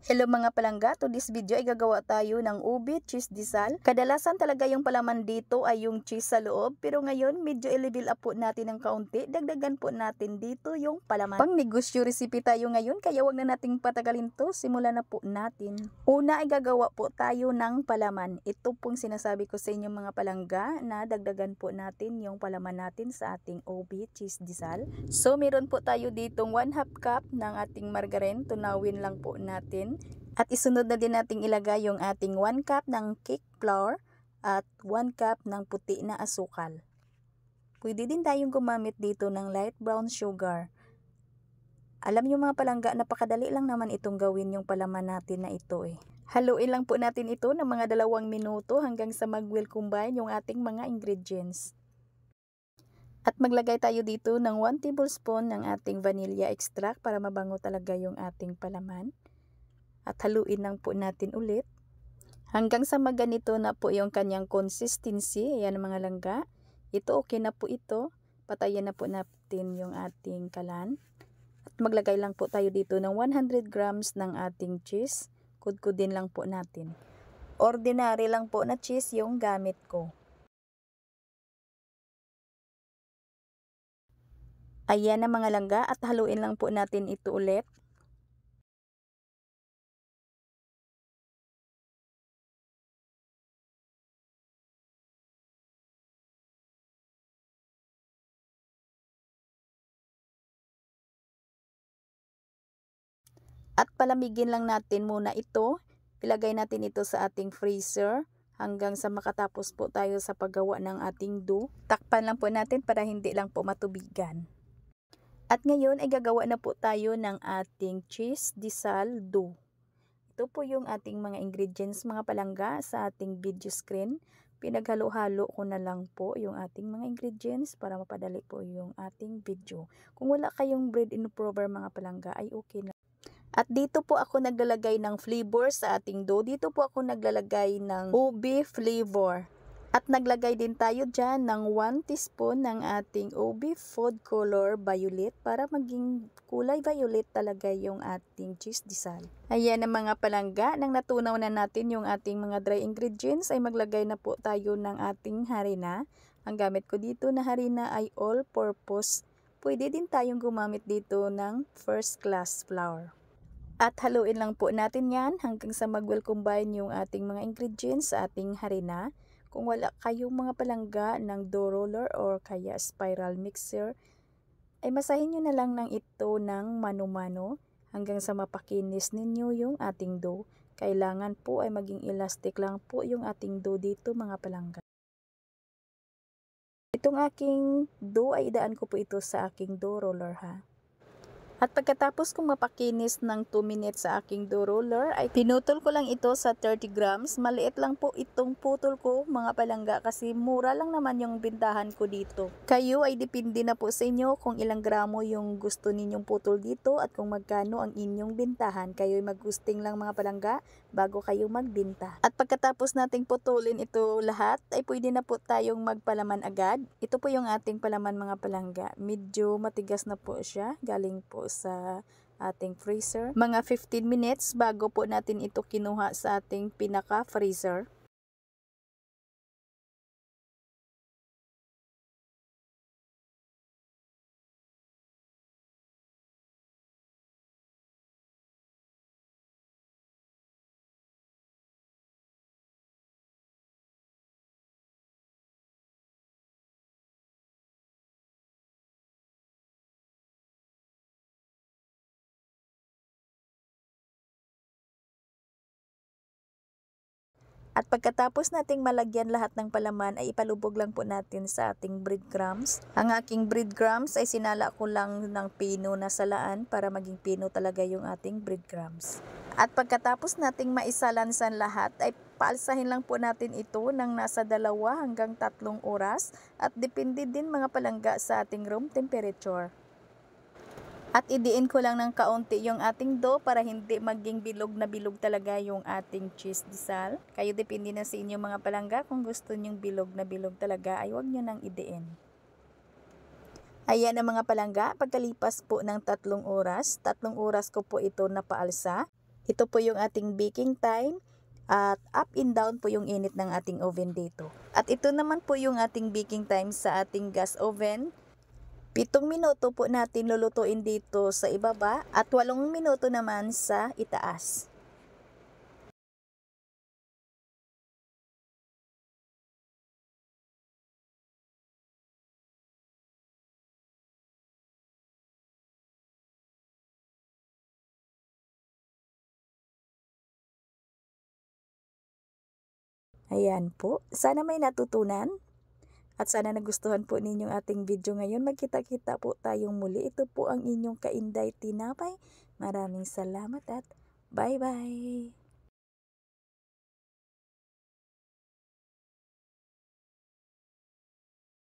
Hello mga palangga, to this video ay gagawa tayo ng ube cheese disal. Kadalasan talaga yung palaman dito ay yung cheese sa loob, pero ngayon medyo i-level up po natin ng kaunti. Dagdagan po natin dito yung palaman. Pang negosyo recipe tayo ngayon, kaya wag na nating patagalin to. Simulan na po natin. Una ay gagawa po tayo ng palaman. Ito pong sinasabi ko sa inyo mga palangga na dagdagan po natin yung palaman natin sa ating ube cheese disal. So meron po tayo ditong 1/2 cup ng ating margarine. Tunawin lang po natin. At isunod na din nating ilagay yung ating 1 cup ng cake flour at 1 cup ng puti na asukal. Pwede din tayong gumamit dito ng light brown sugar. Alam nyo mga palangga, napakadali lang naman itong gawin yung palaman natin na ito eh. Haluin lang po natin ito ng mga 2 minuto hanggang sa mag-well combine yung ating mga ingredients. At maglagay tayo dito ng 1 tablespoon ng ating vanilla extract para mabango talaga yung ating palaman. At haluin lang po natin ulit. Hanggang sa maganito na po yung kanyang consistency. Ayan mga langga. Ito okay na po ito. Patayin na po natin yung ating kalan. At maglagay lang po tayo dito ng 100 grams ng ating cheese. Kudkudin lang po natin. Ordinary lang po na cheese yung gamit ko. Ayan na mga langga at haluin lang po natin ito ulit. At palamigin lang natin muna ito. Ilagay natin ito sa ating freezer hanggang sa makatapos po tayo sa paggawa ng ating dough. Takpan lang po natin para hindi lang po matubigan. At ngayon ay gagawa na po tayo ng ating cheese disal dough. Ito po yung ating mga ingredients mga palangga sa ating video screen. Pinaghalo-halo ko na lang po yung ating mga ingredients para mapadali po yung ating video. Kung wala kayong bread improver mga palangga ay okay na. At dito po ako naglalagay ng flavor sa ating dough. Dito po ako naglalagay ng ube flavor. At naglagay din tayo dyan ng 1 teaspoon ng ating ube food color violet para maging kulay violet talaga yung ating cheese disal. Ayan ang mga palangga. Nang natunaw na natin yung ating mga dry ingredients ay maglagay na po tayo ng ating harina. Ang gamit ko dito na harina ay all-purpose. Pwede din tayong gumamit dito ng first class flour. At haluin lang po natin yan hanggang sa mag-well combine yung ating mga ingredients sa ating harina. Kung wala kayong mga palangga ng dough roller or kaya spiral mixer, ay masahin nyo na lang ng ito ng mano-mano hanggang sa mapakinis ninyo yung ating dough. Kailangan po ay maging elastic lang po yung ating dough dito mga palangga. Itong aking dough ay idaan ko po ito sa aking dough roller ha. At pagkatapos kong mapakinis ng 2 minutes sa aking dough roller, ay pinutol ko lang ito sa 30 grams. Maliit lang po itong putol ko mga palangga kasi mura lang naman yung bintahan ko dito. Kayo ay depende na po sa inyo kung ilang gramo yung gusto ninyong putol dito at kung magkano ang inyong bintahan. Kayo ay mag-gusting lang mga palangga bago kayo magbinta. At pagkatapos nating putulin ito lahat, ay pwede na po tayong magpalaman agad. Ito po yung ating palaman mga palangga. Medyo matigas na po siya. Galing po sa ating freezer. Mga 15 minutes bago po natin ito kinuha sa ating pinaka-freezer. At pagkatapos nating malagyan lahat ng palaman ay ipalubog lang po natin sa ating breadcrumbs. Ang aking breadcrumbs ay sinala ko lang ng pino na salaan para maging pino talaga yung ating breadcrumbs. At pagkatapos nating maisalansan lahat ay paalsahin lang po natin ito ng nasa 2 hanggang 3 oras at depende din mga palangga sa ating room temperature. At idiin ko lang ng kaunti yung ating dough para hindi maging bilog na bilog talaga yung ating cheese disal. Kayo depende na sa inyo mga palangga kung gusto nyong bilog na bilog talaga ay huwag nyo nang idiin. Ayan ang mga palangga, pagkalipas po ng 3 oras ko po ito napaalsa. Ito po yung ating baking time. At up and down po yung init ng ating oven dito. At ito naman po yung ating baking time sa ating gas oven. 7 minuto po natin lulutuin dito sa ibaba at 8 minuto naman sa itaas. Ayan po. Sana may natutunan. At sana nagustuhan po ninyong ating video ngayon. Magkita-kita po tayong muli. Ito po ang inyong Kainday Tinapay. Maraming salamat at bye-bye!